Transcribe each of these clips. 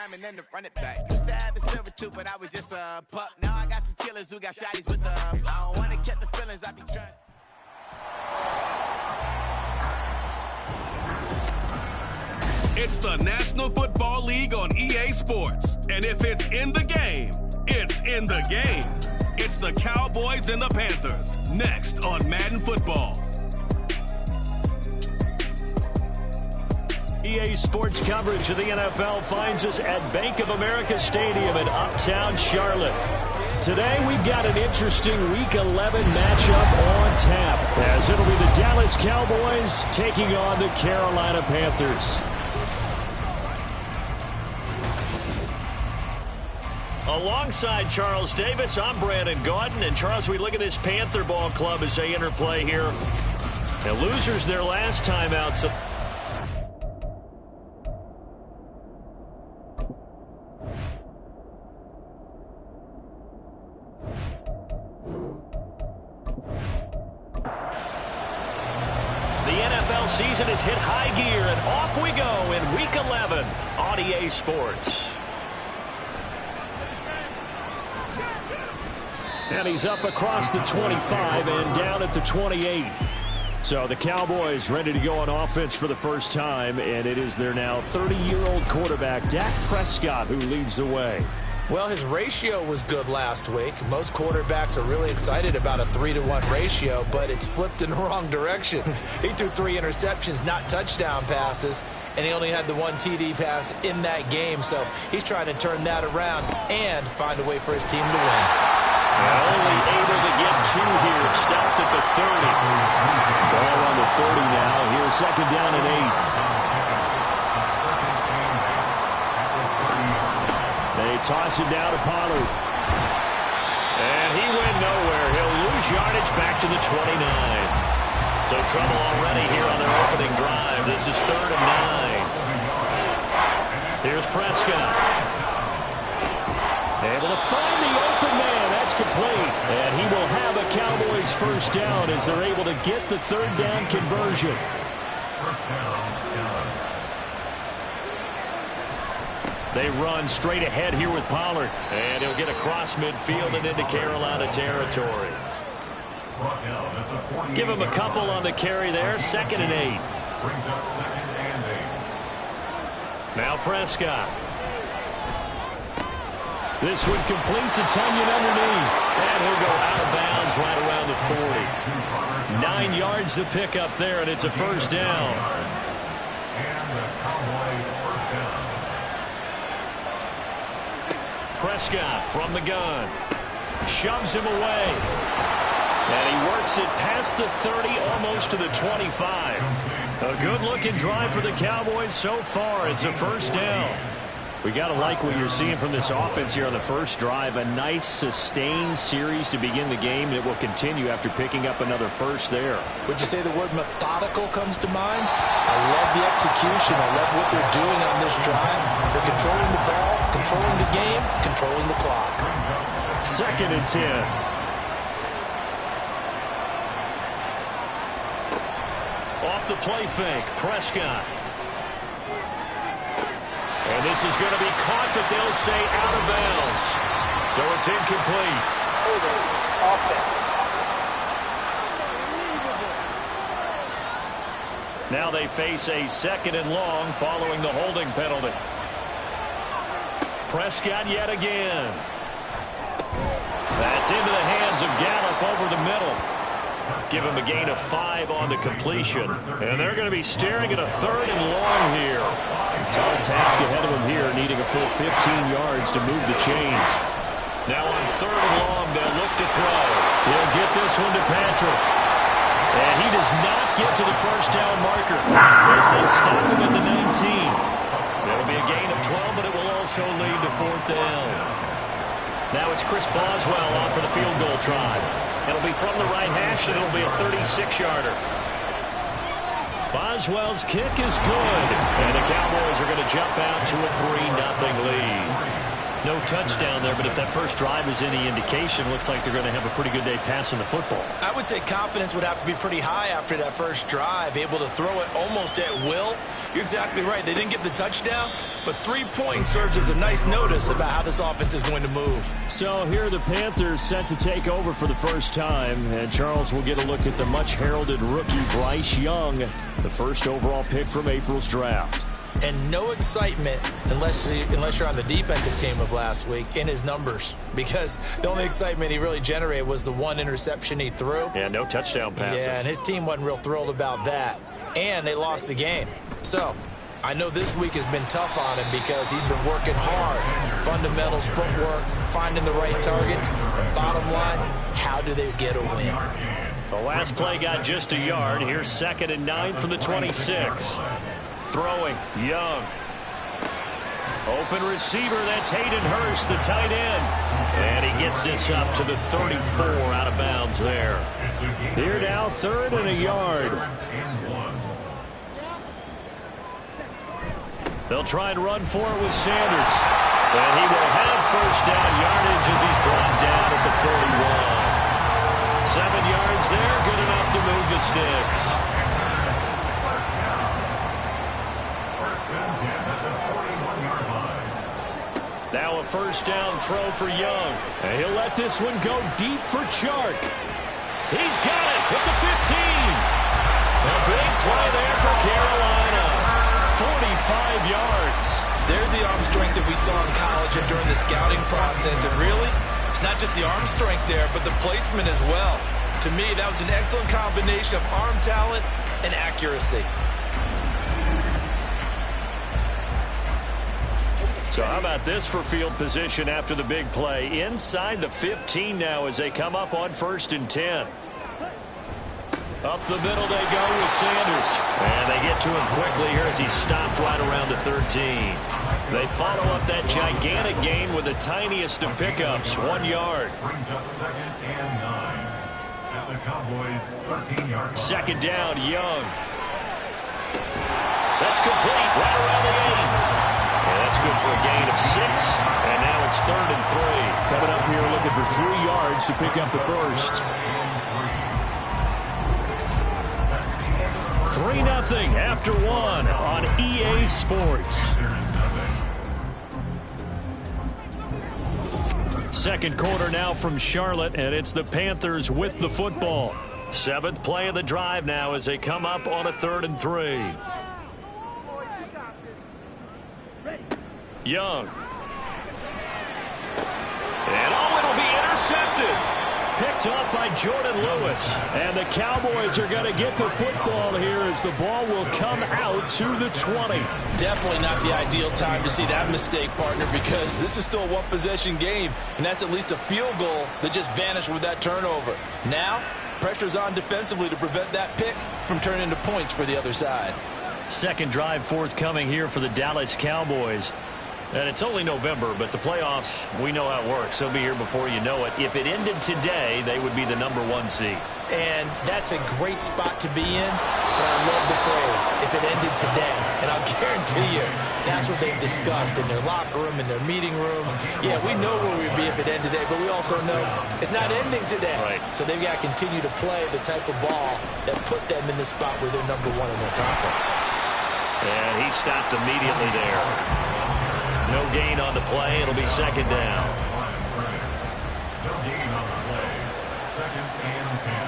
lineman and the running back. Used to have a silver tooth, but I was just a pup. Now I got some killers who got shotties with the I don't want to catch the feelings, I be trying. It's the National Football League on EA Sports. And if it's in the game, it's in the game. It's the Cowboys and the Panthers. Next on Madden Football. EA Sports coverage of the NFL finds us at Bank of America Stadium in Uptown Charlotte. Today we've got an interesting Week 11 matchup on tap, as it'll be the Dallas Cowboys taking on the Carolina Panthers. Alongside Charles Davis, I'm Brandon Gaudin. And Charles, we look at this Panther ball club as they interplay here. The losers their last time out. So the NFL season has hit high gear, and off we go in Week 11 on EA Sports. And he's up across the 25 and down at the 28. So the Cowboys ready to go on offense for the first time, and it is their now 30-year-old quarterback, Dak Prescott, who leads the way. Well, his ratio was good last week. Most quarterbacks are really excited about a 3-to-1 ratio, but it's flipped in the wrong direction. He threw 3 interceptions, not touchdown passes, and he only had the 1 TD pass in that game. So he's trying to turn that around and find a way for his team to win. Only able to get 2 here. Stopped at the 30. Ball on the 30 now. Here's second down and 8. They toss it down to Pollard. And he went nowhere. He'll lose yardage back to the 29. So trouble already here on their opening drive. This is 3rd and 9. Here's Prescott. Able to find the open man. That's complete. And he will have a Cowboys first down as they're able to get the 3rd down conversion. They run straight ahead here with Pollard. And he'll get across midfield and into Carolina territory. Give him a couple on the carry there. 2nd and 8. Now Prescott. This one complete to Tunyon underneath. And he'll go out of bounds right around the 40. 9 yards to pick up there, and it's a first down. Prescott from the gun. Shoves him away. And he works it past the 30, almost to the 25. A good-looking drive for the Cowboys so far. It's a first down. We got to like what you're seeing from this offense here on the first drive. A nice, sustained series to begin the game that will continue after picking up another first there. Would you say the word methodical comes to mind? I love the execution. I love what they're doing on this drive. They're controlling the ball, controlling the game, controlling the clock. 2nd and 10. Off the play fake, Prescott. And this is going to be caught, but they'll say out of bounds. So it's incomplete. Now they face a 2nd and long following the holding penalty. Prescott yet again. That's into the hands of Gallup over the middle. Give him a gain of 5 on the completion. And they're going to be staring at a 3rd and long here. Tall task ahead of him here, needing a full 15 yards to move the chains. Now on 3rd and long, they'll look to throw. He'll get this one to Patrick. And he does not get to the first down marker as they stop him at the 19. It'll be a gain of 12, but it will also lead to 4th down. Now it's Chris Boswell on for the field goal try. It'll be from the right hash, and it'll be a 36-yarder. Boswell's kick is good, and the Cowboys are going to jump out to a 3-0 lead. No touchdown there, but if that first drive is any indication, looks like they're going to have a pretty good day passing the football. I would say confidence would have to be pretty high after that first drive, able to throw it almost at will. You're exactly right. They didn't get the touchdown, but 3 points serves as a nice notice about how this offense is going to move. So here are the Panthers set to take over for the first time, and Charles will get a look at the much-heralded rookie Bryce Young, the first overall pick from April's draft. And no excitement unless you're on the defensive team of last week in his numbers, because the only excitement he really generated was the one interception he threw. Yeah, no touchdown passes. Yeah, and his team wasn't real thrilled about that, and they lost the game. So I know this week has been tough on him because he's been working hard. Fundamentals, footwork, finding the right targets, and bottom line, how do they get a win? The last play got just a yard. Here's 2nd and 9 from the 26. Throwing, Young. Open receiver, that's Hayden Hurst, the tight end. And he gets this up to the 34 out of bounds there. Here now, 3rd and a yard. They'll try and run for it with Sanders. And he will have first down yardage as he's brought down at the 41. 7 yards there, good enough to move the sticks. Now a first down throw for Young. And he'll let this one go deep for Chark. He's got it at the 15. A big play there for Carolina. 45 yards. There's the arm strength that we saw in college and during the scouting process. And really, it's not just the arm strength there, but the placement as well. To me, that was an excellent combination of arm talent and accuracy. So how about this for field position after the big play? Inside the 15 now as they come up on 1st and 10. Up the middle they go with Sanders. And they get to him quickly here as he's stopped right around the 13. They follow up that gigantic gain with the tiniest of pickups, 1 yard. Brings up 2nd and 9 at the Cowboys' 13-yard line. 2nd down, Young. That's complete right around the 8. That's good for a gain of 6, and now it's 3rd and 3. Coming up here looking for 3 yards to pick up the first. 3-0 after 1 on EA Sports. 2nd quarter now from Charlotte, and it's the Panthers with the football. 7th play of the drive now as they come up on a 3rd and 3. Young. And it'll be intercepted. Picked up by Jordan Lewis. And the Cowboys are going to get the football here as the ball will come out to the 20. Definitely not the ideal time to see that mistake, partner, because this is still a one-possession game, and that's at least a field goal that just vanished with that turnover. Now, pressure's on defensively to prevent that pick from turning into points for the other side. 2nd drive forthcoming here for the Dallas Cowboys. And it's only November, but the playoffs, we know how it works. They'll be here before you know it. If it ended today, they would be the #1 seed. And that's a great spot to be in, but I love the phrase, if it ended today. And I'll guarantee you, that's what they've discussed in their locker room, in their meeting rooms. Yeah, we know where we'd be if it ended today, but we also know it's not ending today. Right. So they've got to continue to play the type of ball that put them in the spot where they're #1 in their conference. And he stopped immediately there. No gain on the play. It'll be 2nd down. No gain on the play. 2nd and 10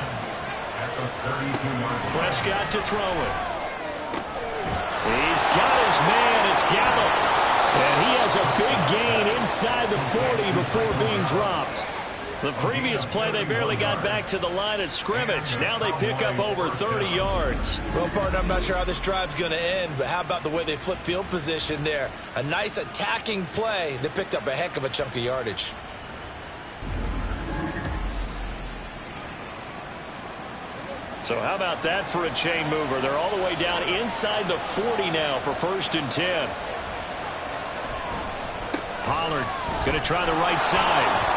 at the 32-yard line. Prescott to throw it. He's got his man. It's Gallup. And he has a big gain inside the 40 before being dropped. The previous play, they barely got back to the line of scrimmage. Now they pick up over 30 yards. Well, partner, I'm not sure how this drive's going to end, but how about the way they flip field position there? A nice attacking play that picked up a heck of a chunk of yardage. So how about that for a chain mover? They're all the way down inside the 40 now for 1st and 10. Pollard going to try the right side.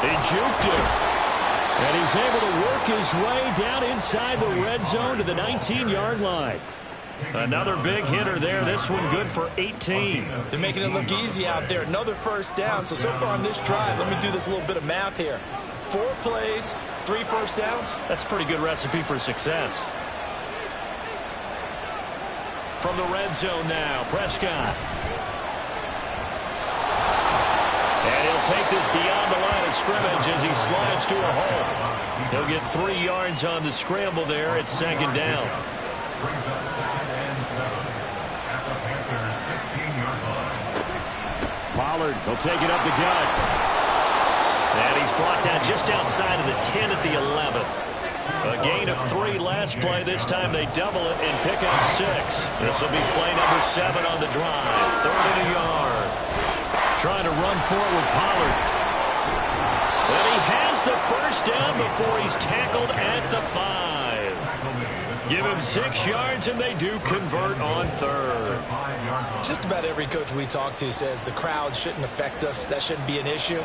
They juked him. And he's able to work his way down inside the red zone to the 19-yard line. Another big hitter there. This one good for 18. They're making it look easy out there. Another first down. So far on this drive, let me do this little bit of math here. 4 plays, 3 first downs. That's a pretty good recipe for success. From the red zone now, Prescott. And he'll take this beyond the line of scrimmage as he slides to a hole. He'll get 3 yards on the scramble there. It's second down. Brings up 2nd and 7 at the Panthers' 16-yard line. Pollard will take it up the gut. And he's brought down just outside of the 10 at the 11. A gain of 3 last play. This time they double it and pick up 6. This will be play number 7 on the drive. 3rd and a yard. Trying to run for it with Pollard. And he has the first down before he's tackled at the 5. Give him 6 yards, and they do convert on 3rd. Just about every coach we talk to says the crowd shouldn't affect us. That shouldn't be an issue.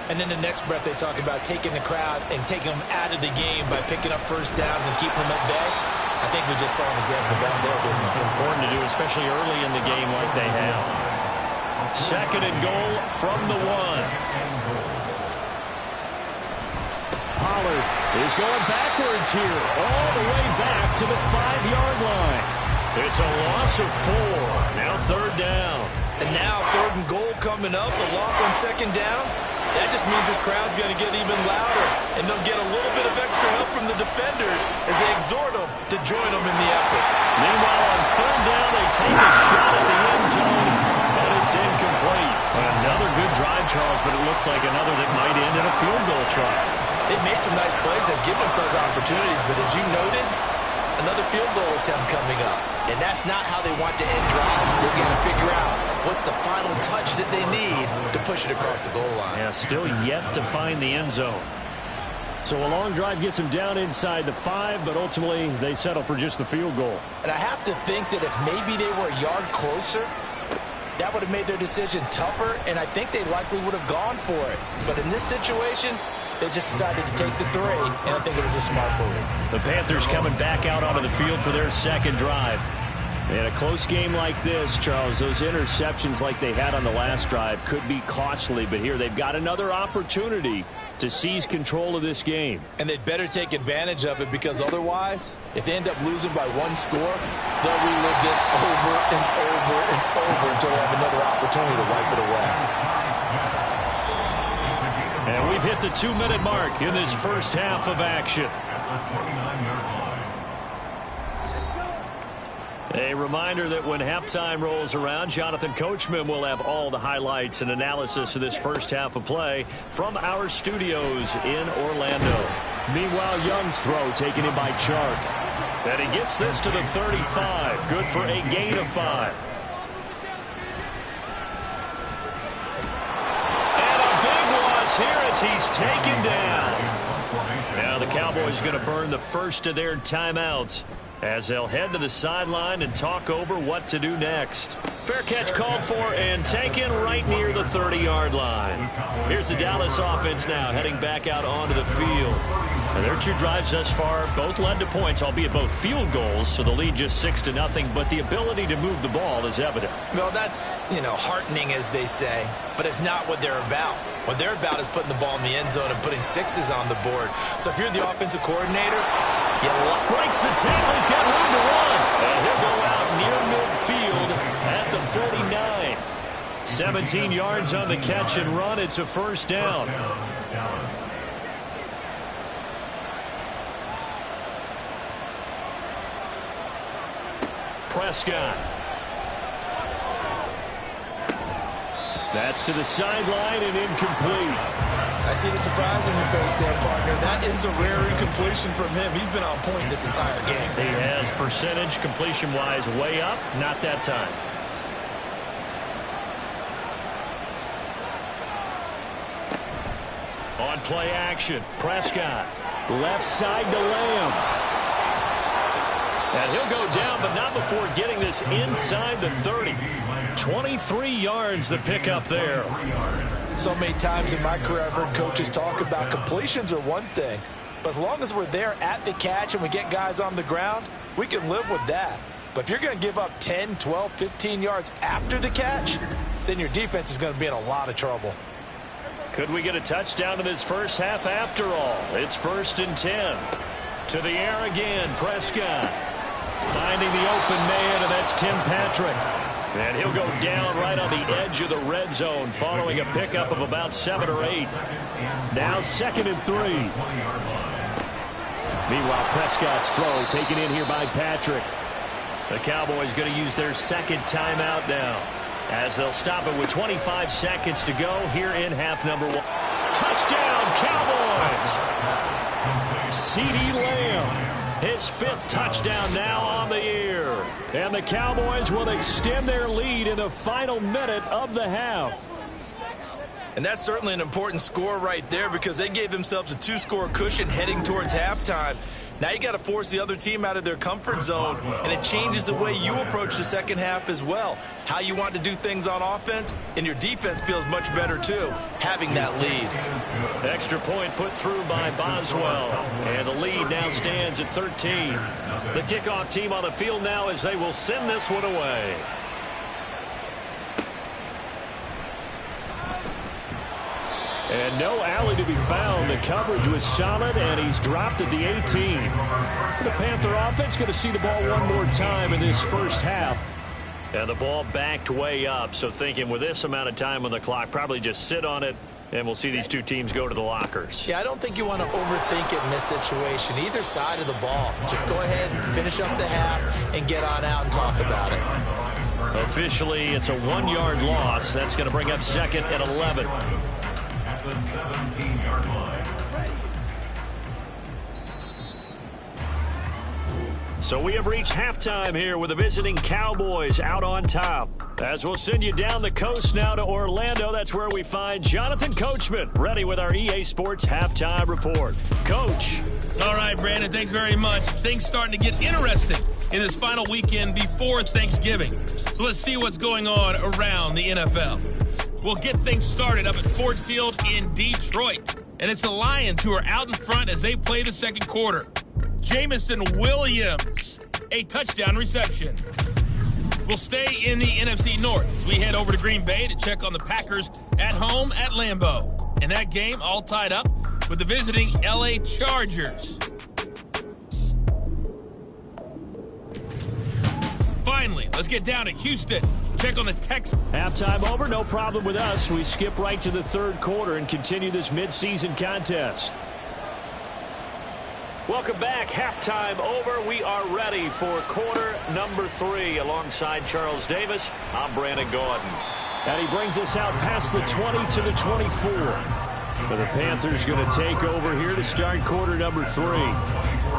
And then the next breath they talk about taking the crowd and taking them out of the game by picking up first downs and keeping them at bay. I think we just saw an example of that there, didn't we? Important to do, especially early in the game like they have. 2nd and goal from the 1. Pollard is going backwards here, all the way back to the 5-yard line. It's a loss of 4. Now 3rd down. And now 3rd and goal coming up. The loss on 2nd down. That just means this crowd's going to get even louder. And they'll get a little bit of extra help from the defenders as they exhort them to join them in the effort. Meanwhile, on 3rd down, they take a shot at the end zone, but it's incomplete. Another good drive, Charles, but it looks like another that might end in a field goal try. They've made some nice plays. They've given themselves opportunities, but as you noted, another field goal attempt coming up. And that's not how they want to end drives. They've got to figure out what's the final touch that they need to push it across the goal line. Yeah, still yet to find the end zone. So a long drive gets them down inside the 5, but ultimately they settle for just the field goal. And I have to think that if maybe they were a yard closer, that would have made their decision tougher, and I think they likely would have gone for it. But in this situation, they just decided to take the 3, and I think it was a smart move. The Panthers coming back out onto the field for their 2nd drive. In a close game like this, Charles, those interceptions like they had on the last drive could be costly, but here they've got another opportunity to seize control of this game. And they'd better take advantage of it, because otherwise, if they end up losing by 1 score, they'll relive this over and over and over until they have another opportunity to wipe it away. And we've hit the 2-minute mark in this first half of action. A reminder that when halftime rolls around, Jonathan Coachman will have all the highlights and analysis of this first half of play from our studios in Orlando. Meanwhile, Young's throw taken in by Chark. And he gets this to the 35. Good for a gain of 5. And a big loss here as he's taken down. Now the Cowboys going to burn the first of their timeouts as they'll head to the sideline and talk over what to do next. Fair catch called for and taken right near the 30-yard line. Here's the Dallas offense now heading back out onto the field. And their 2 drives thus far both led to points, albeit both field goals, so the lead just 6-0, but the ability to move the ball is evident. Well, that's, heartening, as they say, but it's not what they're about. What they're about is putting the ball in the end zone and putting 6s on the board. So if you're the offensive coordinator, breaks the tackle. He's got room to run. And he'll go out near midfield at the 49. 17 yards on the catch and run. It's a first down. Prescott. That's to the sideline and incomplete. I see the surprise on your face there, partner. That is a rare incompletion from him. He's been on point this entire game. He has percentage completion-wise way up. Not that time. On play action, Prescott. Left side to Lamb. And he'll go down, but not before getting this inside the 30. 23 yards the pickup there. So many times in my career I've heard coaches talk about completions are one thing, but as long as we're there at the catch and we get guys on the ground, we can live with that. But if you're going to give up 10, 12, 15 yards after the catch, then your defense is going to be in a lot of trouble. Could we get a touchdown in this first half after all? It's 1st and 10. To the air again, Prescott. Finding the open man, and that's Tim Patrick. And he'll go down right on the edge of the red zone following a pickup of about 7 or 8. Now 2nd and 3. Meanwhile, Prescott's throw taken in here by Patrick. The Cowboys going to use their 2nd timeout now, as they'll stop it with 25 seconds to go here in half number 1. Touchdown, Cowboys! CeeDee Lamb, his 5th touchdown now on the year. And the Cowboys will extend their lead in the final minute of the half. And that's certainly an important score right there, because they gave themselves a 2-score cushion heading towards halftime. Now you got to force the other team out of their comfort zone, and it changes the way you approach the second half as well. How you want to do things on offense, and your defense feels much better too, having that lead. Extra point put through by Boswell, and the lead now stands at 13. The kickoff team on the field now as they will send this one away. And no alley to be found. The coverage was solid, and he's dropped at the 18. The Panther offense going to see the ball one more time in this first half. And the ball backed way up, so thinking with this amount of time on the clock, probably just sit on it, and we'll see these two teams go to the lockers. Yeah, I don't think you want to overthink it in this situation, either side of the ball. Just go ahead and finish up the half and get on out and talk about it. Officially, it's a 1-yard loss. That's going to bring up 2nd and 11. At the 17-yard line. So we have reached halftime here with the visiting Cowboys out on top. As we'll send you down the coast now to Orlando, that's where we find Jonathan Coachman, ready with our EA Sports Halftime Report. Coach. All right, Brandon, thanks very much. Things starting to get interesting in this final weekend before Thanksgiving. So let's see what's going on around the NFL. We'll get things started up at Ford Field in Detroit. And it's the Lions who are out in front as they play the second quarter. Jameson Williams, a touchdown reception. We'll stay in the NFC North as we head over to Green Bay to check on the Packers at home at Lambeau. In that game, all tied up with the visiting LA Chargers. Finally, let's get down to Houston. Check on the Texans. Halftime over, no problem with us. We skip right to the third quarter and continue this midseason contest. Welcome back. Halftime over. We are ready for quarter number 3 alongside Charles Davis. I'm Brandon Gordon. And he brings us out past the 20 to the 24. But the Panthers going to take over here to start quarter number 3.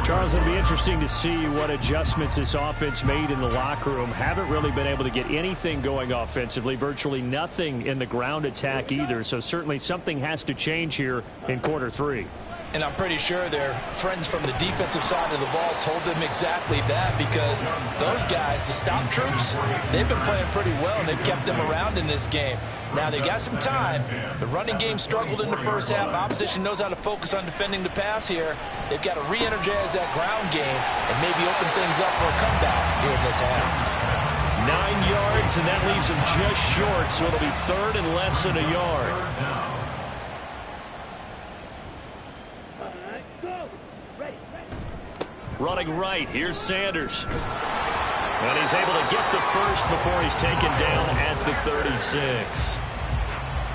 Charles, it'll be interesting to see what adjustments this offense made in the locker room. Haven't really been able to get anything going offensively, virtually nothing in the ground attack either. So certainly something has to change here in quarter 3. And I'm pretty sure their friends from the defensive side of the ball told them exactly that, because those guys, the stop troops, they've been playing pretty well, and they've kept them around in this game. Now, they got some time. The running game struggled in the first half. Opposition knows how to focus on defending the pass here. They've got to re-energize that ground game and maybe open things up for a comeback here in this half. 9 yards, and that leaves them just short, so it'll be 3rd and less than a yard. Running right, here's Sanders. And he's able to get the first before he's taken down at the 36.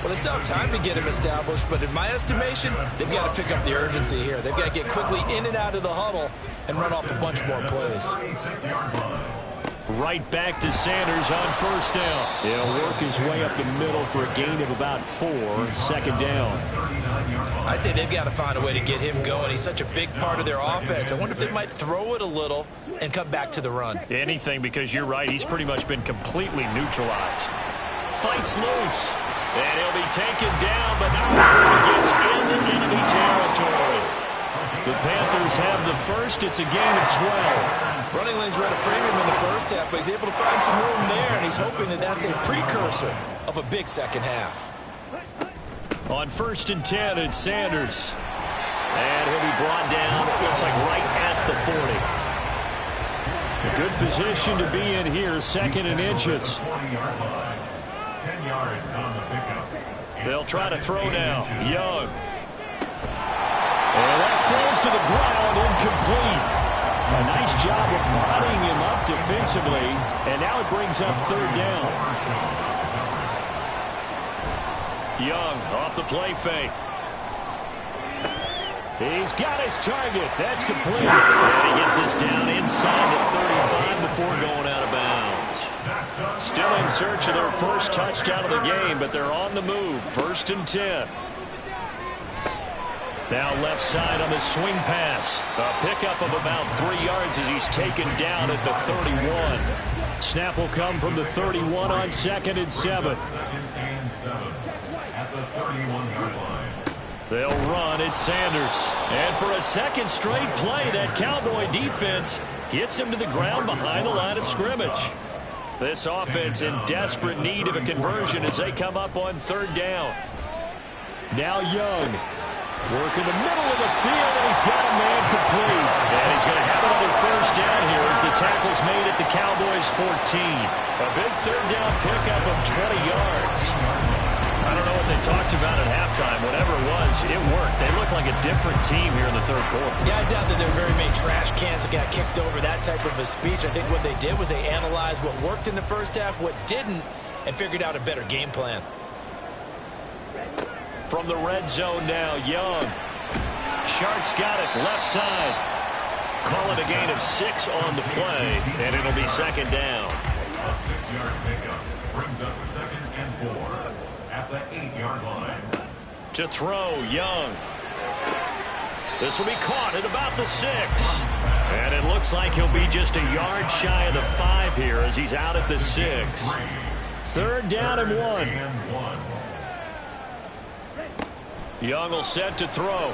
Well, they still have time to get him established, but in my estimation, they've got to pick up the urgency here. They've got to get quickly in and out of the huddle and run off a bunch more plays. Right back to Sanders on first down. He'll work his way up the middle for a gain of about 4, 2nd down. I'd say they've got to find a way to get him going. He's such a big part of their offense. I wonder if they might throw it a little and come back to the run. Anything, because you're right, he's pretty much been completely neutralized. Fights loose, and he'll be taken down, but not before he gets into enemy territory. The Panthers have the first. It's a gain of 12. Running lanes were at a premium in the first half, but he's able to find some room there, and he's hoping that that's a precursor of a big second half. On 1st and 10, it's Sanders. And he'll be brought down, it looks like right at the 40. A good position to be in here, second and inches. 20-yard line. 10 yards on the pickup. They'll try to throw now. Young. And that throws to the ground, incomplete. A nice job of bodying him up defensively, and now it brings up third down. Young off the play fake. He's got his target. That's complete. And he gets this down inside the 35 before going out of bounds. Still in search of their first touchdown of the game, but they're on the move. 1st and 10. Now left side on the swing pass. A pickup of about 3 yards as he's taken down at the 31. Snap will come from the 31 on 2nd and 7. 2nd and 7 at the 31-yard line. They'll run at Sanders. And for a second straight play, that Cowboy defense gets him to the ground behind the line of scrimmage. This offense in desperate need of a conversion as they come up on 3rd down. Now Young. Working the middle of the field, and he's got a man complete. And he's going to have another first down here as the tackle's made at the Cowboys' 14. A big 3rd down pickup of 20 yards. I don't know what they talked about at halftime. Whatever it was, it worked. They look like a different team here in the 3rd quarter. Yeah, I doubt that there were very many trash cans that got kicked over, that type of a speech. I think what they did was they analyzed what worked in the first half, what didn't, and figured out a better game plan. From the red zone now, Young. Shart's got it, left side. Call it a gain of 6 on the play, and it'll be 2nd down. A 6-yard pickup brings up 2nd and 4 at the 8-yard line. To throw, Young. This will be caught at about the 6. And it looks like he'll be just a yard shy of the 5 here as he's out at the 6. 3rd down and 1. Young will set to throw.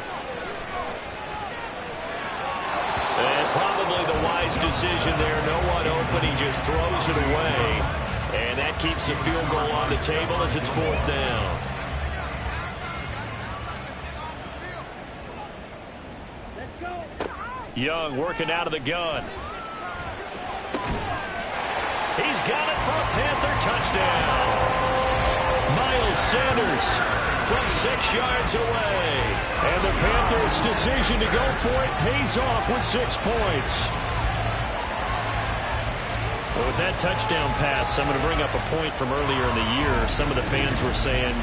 And probably the wise decision there. No one open. He just throws it away. And that keeps the field goal on the table as it's 4th down. Young working out of the gun. He's got it for a Panther touchdown. Miles Sanders from 6 yards away. And the Panthers' decision to go for it pays off with 6 points. Well, with that touchdown pass, I'm going to bring up a point from earlier in the year. Some of the fans were saying,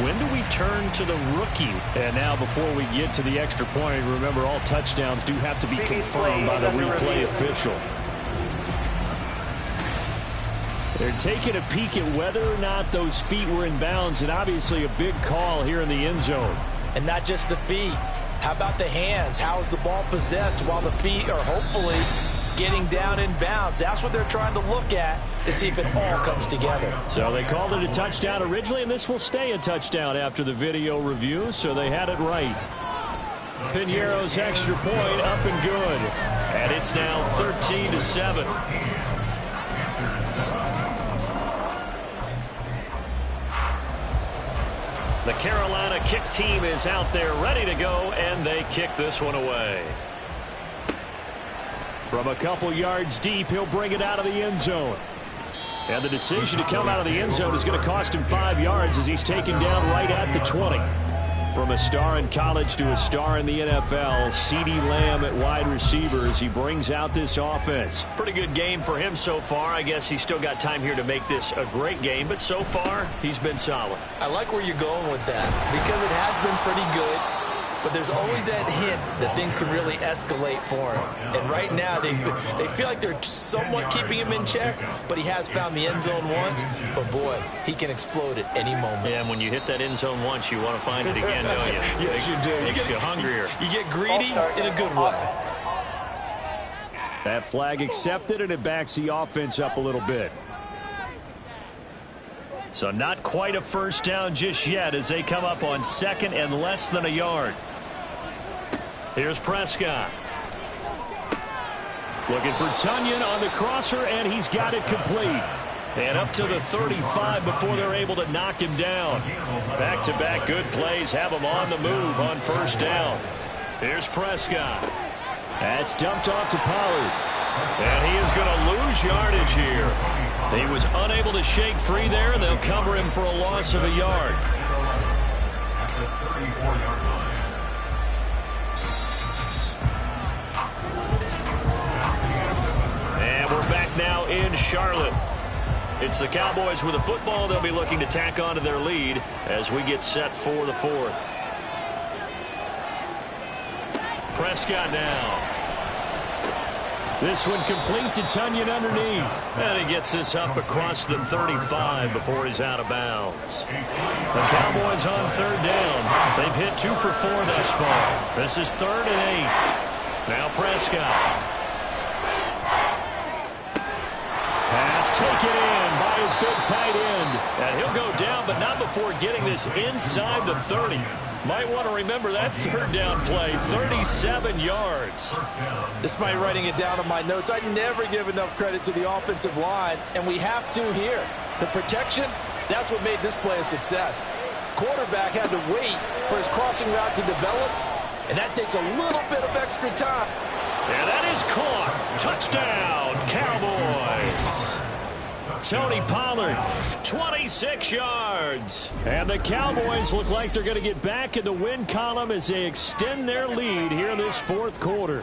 when do we turn to the rookie? And now before we get to the extra point, remember all touchdowns do have to be confirmed by the replay official. They're taking a peek at whether or not those feet were in bounds, and obviously a big call here in the end zone. And not just the feet. How about the hands? How is the ball possessed while the feet are hopefully getting down in bounds? That's what they're trying to look at to see if it all comes together. So they called it a touchdown originally, and this will stay a touchdown after the video review, so they had it right. Piñeiro's extra point up and good. And it's now 13-7. The Carolina kick team is out there ready to go, and they kick this one away. From a couple yards deep, he'll bring it out of the end zone. And the decision to come out of the end zone is going to cost him 5 yards as he's taken down right at the 20. From a star in college to a star in the NFL, CeeDee Lamb at wide receiver as he brings out this offense. Pretty good game for him so far. I guess he's still got time here to make this a great game, but so far, he's been solid. I like where you're going with that because it has been pretty good. But there's always that hint that things can really escalate for him. And right now, they feel like they're somewhat keeping him in check, but he has found the end zone once. But, boy, he can explode at any moment. Yeah, and when you hit that end zone once, you want to find it again, don't you? Yes, you do. You get hungrier. You get greedy in a good way. That flag accepted, and it backs the offense up a little bit. So not quite a first down just yet as they come up on 2nd and less than a yard. Here's Prescott. Looking for Tonyan on the crosser, and he's got it complete. And up to the 35 before they're able to knock him down. Back-to-back good plays have him on the move on first down. Here's Prescott. That's dumped off to Pollard. And he is going to lose yardage here. He was unable to shake free there, and they'll cover him for a loss of a yard. At the 34-yard line. And we're back now in Charlotte. It's the Cowboys with the football. They'll be looking to tack on to their lead as we get set for the fourth. Prescott now. This one complete to Tunyon underneath. And he gets this up across the 35 before he's out of bounds. The Cowboys on third down. They've hit 2 for 4 thus far. This is 3rd and 8. Now Prescott. Pass taken in by his big tight end. And he'll go down, but not before getting this inside the 30. Might want to remember that third down play, 37 yards. Despite writing it down on my notes, I never give enough credit to the offensive line, and we have to here. The protection, that's what made this play a success. Quarterback had to wait for his crossing route to develop, and that takes a little bit of extra time. And that is caught. Touchdown, Cowboys. Tony Pollard, 26 yards. And the Cowboys look like they're going to get back in the win column as they extend their lead here in this fourth quarter.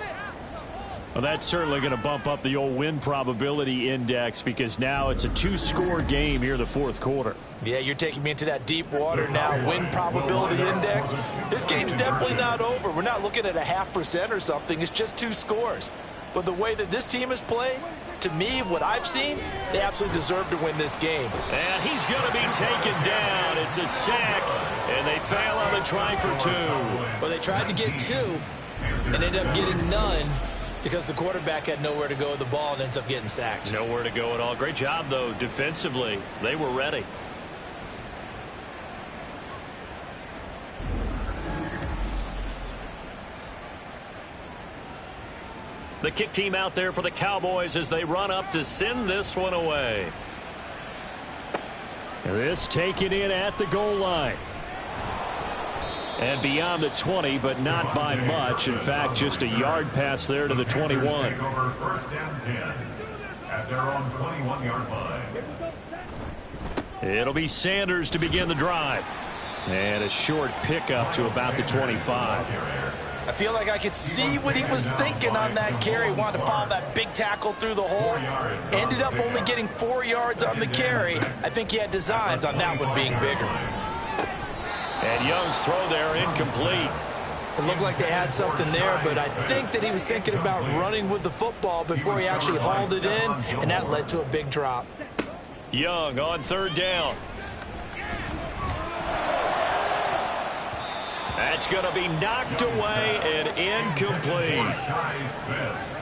Well, that's certainly going to bump up the old win probability index because now it's a 2-score game here in the fourth quarter. Yeah, you're taking me into that deep water now. Win probability index. This game's definitely not over. We're not looking at a 0.5% or something. It's just 2 scores. But the way that this team has played, to me, what I've seen, they absolutely deserve to win this game. And he's going to be taken down. It's a sack, and they fail on the try for 2. Well, they tried to get 2 and ended up getting none because the quarterback had nowhere to go with the ball and ends up getting sacked. Nowhere to go at all. Great job, though, defensively. They were ready. The kick team out there for the Cowboys as they run up to send this one away. This taken in at the goal line. And beyond the 20, but not by much. In fact, just a yard pass there to the 21. Over 1st and 10 at their own 21-yard line. It'll be Sanders to begin the drive. And a short pickup to about the 25. I feel like I could see what he was thinking on that carry. Wanted to follow that big tackle through the hole. Ended up only getting 4 yards on the carry. I think he had designs on that one being bigger. And Young's throw there incomplete. It looked like they had something there, but I think that he was thinking about running with the football before he actually hauled it in, and that led to a big drop. Young on third down. That's going to be knocked away and incomplete.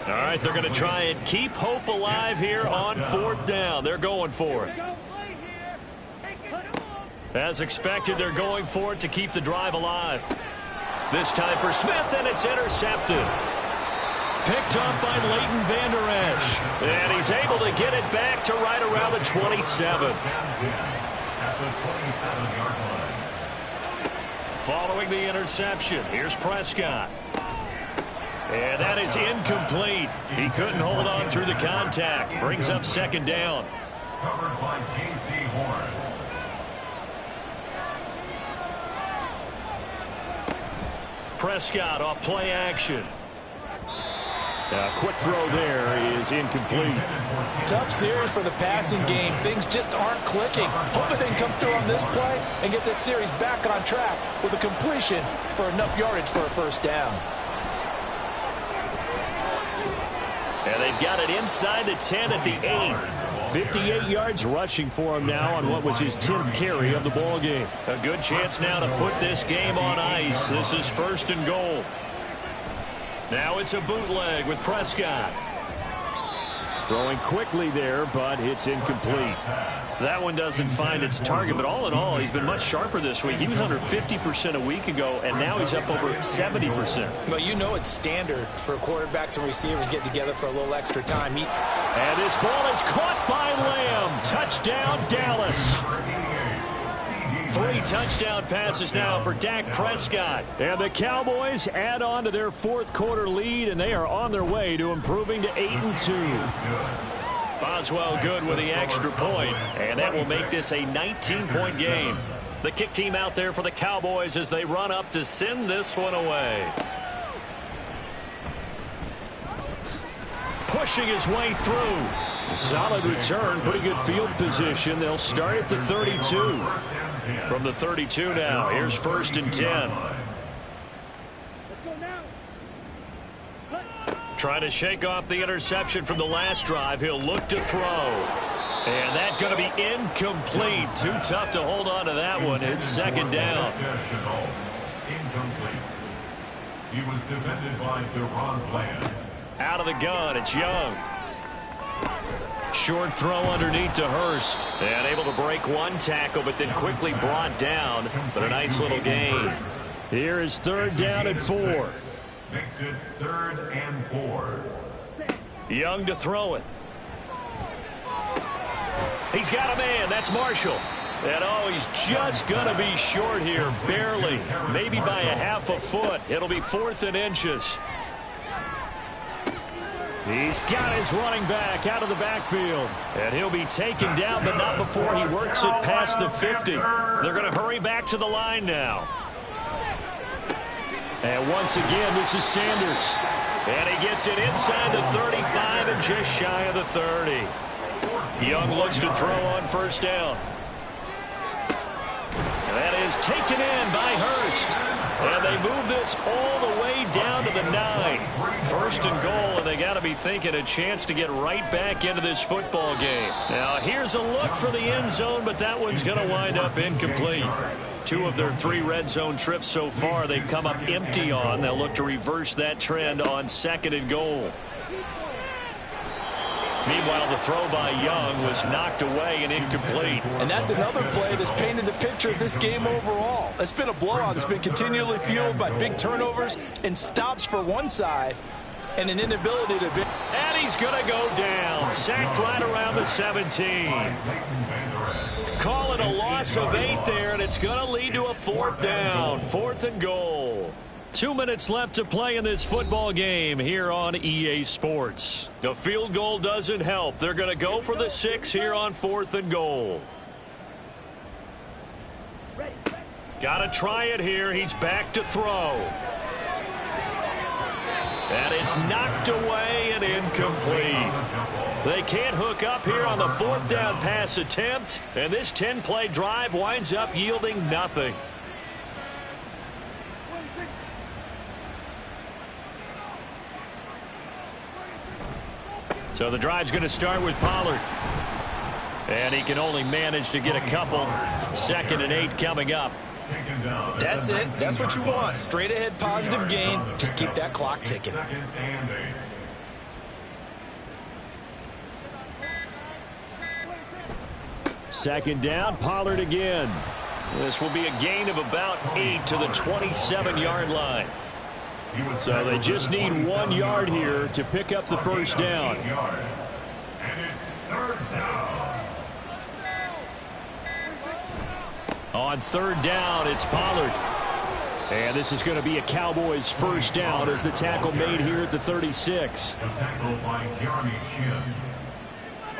All right, they're going to try and keep hope alive here on 4th down. They're going for it. As expected, they're going for it to keep the drive alive. This time for Smith, and it's intercepted. Picked up by Leighton Vander Esch. And he's able to get it back to right around the 27. At the 27-yard line. Following the interception, here's Prescott. And that is incomplete. He couldn't hold on through the contact. Brings up 2nd down. Covered by J.C. Horn. Prescott off play action. A quick throw there is incomplete. Tough series for the passing game. Things just aren't clicking. Hoping they can come through on this play and get this series back on track with a completion for enough yardage for a 1st down. And they've got it inside the 10 at the 8. 58 yards rushing for him now on what was his 10th carry of the ball game. A good chance now to put this game on ice. This is 1st and goal. Now it's a bootleg with Prescott. Throwing quickly there, but it's incomplete. That one doesn't find its target, but all in all, he's been much sharper this week. He was under 50% a week ago, and now he's up over 70%. Well, you know it's standard for quarterbacks and receivers getting together for a little extra time. And this ball is caught by Lamb. Touchdown, Dallas. 3 touchdown passes now for Dak Prescott. And the Cowboys add on to their fourth quarter lead, and they are on their way to improving to 8-2. Boswell good with the extra point, and that will make this a 19-point game. The kick team out there for the Cowboys as they run up to send this one away. Pushing his way through. Solid return, pretty good field position. They'll start at the 32. From the 32 now, here's 1st and 10. Trying to shake off the interception from the last drive. He'll look to throw. And that's going to be incomplete. Too tough to hold on to that one. It's 2nd down. Incomplete. He was defended by DeRon Bland. Out of the gun, it's Young. Short throw underneath to Hurst. And able to break one tackle, but then quickly brought down. But a nice little gain. Here is 3rd down and 4. Makes it 3rd and 4. Young to throw it. He's got a man. That's Marshall. And oh, he's just going to be short here. Barely. Maybe by a half a foot. It'll be 4th and inches. He's got his running back out of the backfield. And he'll be taken down, but not before he works it past the 50. They're going to hurry back to the line now. And once again, this is Sanders. And he gets it inside the 35 and just shy of the 30. Young looks to throw on 1st down. That is taken in by Hurst. And they move this all the way down to the 9. 1st and goal, and they got to be thinking a chance to get right back into this football game. Now, here's a look for the end zone, but that one's going to wind up incomplete. 2 of their 3 red zone trips so far they've come up empty on. They'll look to reverse that trend on 2nd and goal. Meanwhile, the throw by Young was knocked away and incomplete. And that's another play that's painted the picture of this game overall. It's been a blowout. It's been continually fueled by big turnovers and stops for one side and an inability to... And he's going to go down. Sacked right around the 17. Call it a loss of 8 there, and it's going to lead to a 4th down. 4th and goal. 2 minutes left to play in this football game here on EA Sports. The field goal doesn't help. They're going to go for the 6 here on 4th and goal. Got to try it here. He's back to throw. And it's knocked away and incomplete. They can't hook up here on the 4th down pass attempt. And this 10-play drive winds up yielding nothing. So the drive's going to start with Pollard. And he can only manage to get a couple. 2nd and 8 coming up. That's it. That's what you want. Straight ahead positive gain. Just keep that clock ticking. 2nd and 8. 2nd down, Pollard again. This will be a gain of about 8 to the 27-yard line. So they just need 1 yard here to pick up the 1st down. And it's 3rd down. On 3rd down, it's Pollard. And this is going to be a Cowboys 1st down as the tackle made here at the 36. A tackle by Jeremy Shinn.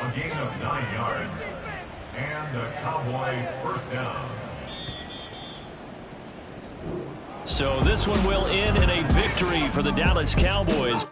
A gain of 9 yards. And a Cowboy 1st down. So this one will end in a victory for the Dallas Cowboys.